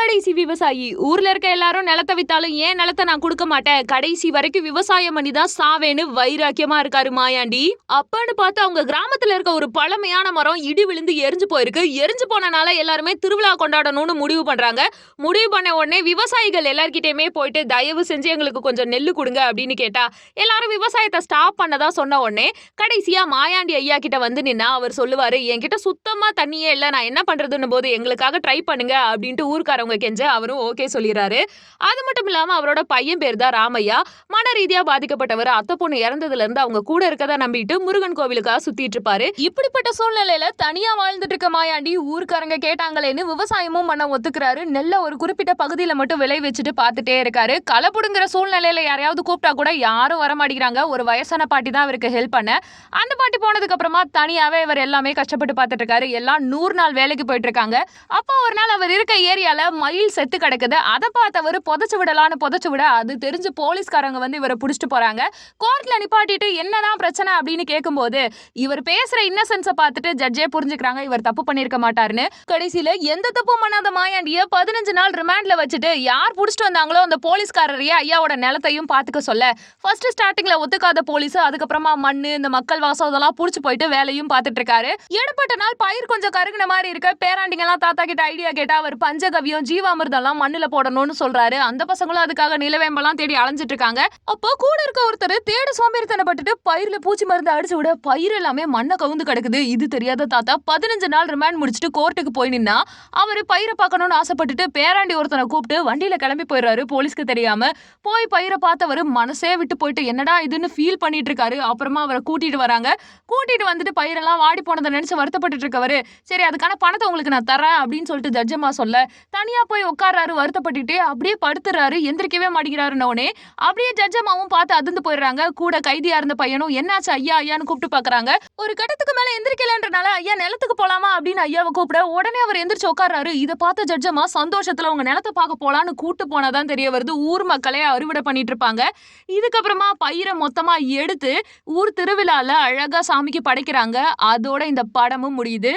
கடைசி விவசாயி. ஊர்ல இருக்க எல்லாரும் நிலத்தை வித்தாலும் ஏன் நிலத்தை நான் கொடுக்க மாட்டேன், கடைசி வரைக்கும் விவசாயம் பண்ணி தான் சாவேன்னு வைராக்கியமா இருக்காரு மாயாண்டி. அப்பன்னு பார்த்து அவங்க கிராமத்துல இருக்க ஒரு பழமையான மரம் இடி விழுந்து எரிஞ்சு போயிருக்கு. எரிஞ்சு போனனால எல்லாருமே திருவிழா கொண்டாடணும்னு முடிவு பண்றாங்க. முடிவு பண்ண உடனே விவசாயிகள் எல்லார்கிட்டயுமே போயிட்டு தயவு செஞ்சு எங்களுக்கு கொஞ்சம் நெல்லு கொடுங்க அப்படின்னு கேட்டா எல்லாரும் விவசாயத்தை ஸ்டாப் பண்ணதா சொன்ன உடனே கடைசியா மாயாண்டி ஐயா கிட்ட வந்து நின்னா அவர் சொல்லுவாரு, என்கிட்ட சுத்தமா தண்ணியே இல்ல, நான் என்ன பண்றதுன்னு போது எங்களுக்காக ட்ரை பண்ணுங்க அப்படின்ட்டு ஊர்க்காரவங்க கெஞ்ச அவரும் ஓகே சொல்லிடுறாரு. அது மட்டும் இல்லாம அவரோட பையன் பேர் தான் ராமையா. மன ரீதியா பாதிக்கப்பட்டவர். அத்தை பொண்ணு இறந்ததுல இருந்து அவங்க கூட இருக்கதா நம்பிட்டு முருகன் கோவிலுக்காக சுத்திட்டு இருப்பாரு. இப்படிப்பட்ட சூழ்நிலையில தனியா வாழ்ந்துட்டு இருக்க மாயாண்டி ஊர்க்காரங்க கேட்டாங்களேன்னு விவசாயமும் பண்ண ஒத்துக்கிறாரு. நெல்ல ஒரு குறிப்பிட்ட பகுதியில மட்டும் விளை வச்சுட்டு பார்த்துட்டே இருக்காரு. களப்புடுங்கிற சூழ்நிலையில யாரையாவது கூப்பிட்டா கூட யாரும் வர மாட்டேங்கிறாங்க. ஒரு வயசான பாட்டி தான் அவருக்கு ஹெல்ப் பண்ண. அந்த பாட்டி போனதுக்கு அப்புறமா தனியாவே இவர் எல்லாமே கஷ்டப்பட்டு பார்த்துட்டு இருக்காரு. எல்லாம் 100 நாள் வேலைக்கு போயிட்டு இருக்காங்க. அப்போ ஒரு நாள் அவர் இருக்க ஏரியால மயில் செத்து கிடக்குது. அதை பார்த்தவர் புதைச்சு விட அது தெரிஞ்சு போலீஸ்காரங்க வந்து இவரை புடிச்சிட்டு போறாங்க. கோர்ட்ல நிப்பாட்டிட்டு என்னதான் பிரச்சனை அப்படின்னு கேட்கும்போது இவர் பேசுற இன்னசென்ஸை பார்த்துட்டு ஜட்ஜே புரிஞ்சுக்கிறாங்க இவர் தப்பு பண்ணிருக்க மாட்டாருன்னு. கடைசியில எந்த தப்பும் பண்ணாத மாயாண்டிய 15 நாள் ரிமாண்ட்ல வச்சுட்டு யார் புடிச்சிட்டு வந்தாங்களோ அந்த போலீஸ்காரரையே ஐயாவோட நிலத்தையும் பாத்துக்க சொல்ல ஃபர்ஸ்ட் ஸ்டார்டிங்ல ஒத்துக்காத போலீஸ் அதுக்கப்புறமா மண்ணு இந்த மக்கள் வாசம் அதெல்லாம் புடிச்சு போயிட்டு வேலையும் பார்த்துட்டு இருக்காரு. எடுப்பட்ட நாள் பயிர் கொஞ்சம் கருகுன மாதிரி இருக்க பேராண்டிங்க எல்லாம் தாத்தா கிட்ட ஐடியா கேட்டா அவர் பஞ்சகவியம் ஜீவாமிர்தெல்லாம் மண்ணுல போடணும்னு சொல்றாரு. அந்த பசங்களும் அதுக்காக நிலவேம்பெல்லாம் தேடி அலைஞ்சிட்டு இருக்காங்க. அப்போ கூட இருக்க ஒருத்தர் தேடு சோம்பேறித்தனப்பட்டுட்டு பயிர்ல பூச்சி மருந்து அடிச்சு விட பயிர் எல்லாமே மண்ணை கவுந்து கிடக்குது. இது தெரியாத தாத்தா 15 நாள் ரிமாண்ட் முடிச்சுட்டு கோர்ட்டுக்கு போய் நின்னா அவரு பயிரை பார்க்கணும்னு ஆசைப்பட்டுட்டு பேராண்டி ஒருத்தனை கூப்பிட்டு வண்டியில கிளம்பி போயிடுறாரு. போலீஸ்க்கு தெரியாம போய் பயிரை பார்த்தவர் மனசே விட்டு போயிட்டு என்னடா இதுன்னு ஃபீல் பண்ணிட்டு இருக்காரு. அப்புறமா அவரை கூட்டிட்டு வராங்க. கூட்டிட்டு வந்துட்டு பயிரெல்லாம் வாடி போனதை நினைச்சு வருத்தப்பட்டு இருக்கவரு சரி அதுக்கான பணத்தை உங்களுக்கு நான் தரேன் அப்படின்னு சொல்லிட்டு ஜட்ஜமா சொல்ல தனியா போய் உட்கார்றாரு. வருத்தப்பட்டுட்டே அப்படியே படுத்துறாரு. எந்திரிக்கவே மாட்டேங்கிறாருன்னே அப்படியே ஜட்ஜமாவும் பார்த்து அதிர்ந்து போயிடுறாங்க. கூட கைதியா இருந்த பையனும் என்னாச்சு ஐயா ஐயான்னு கூப்பிட்டு பாக்குறாங்க. ஒரு கட்டத்துக்கு மேல எந்திரிக்கலன்றனால ஐயா நிலத்துக்கு போலாமா அப்படின்னு ஐயாவை கூப்பிட உடனே அவர் எந்திரிச்சு உட்கார்றாரு. இதை பார்த்த ஜட்ஜமா சந்தோஷத்துல உங்க நிலத்தை பார்க்க போலான்னு கூட்டு போனதான் தெரிய வருது ஊர் மக்களே அறுவடை பண்ணிட்டு இருப்பாங்க. இதுக்கப்புறமா பயிரை மொத்தமா எடுத்து ஊர் திருவிழால அழகா சாமிக்கு படைக்கிறாங்க. அதோட இந்த படமும் முடியுது.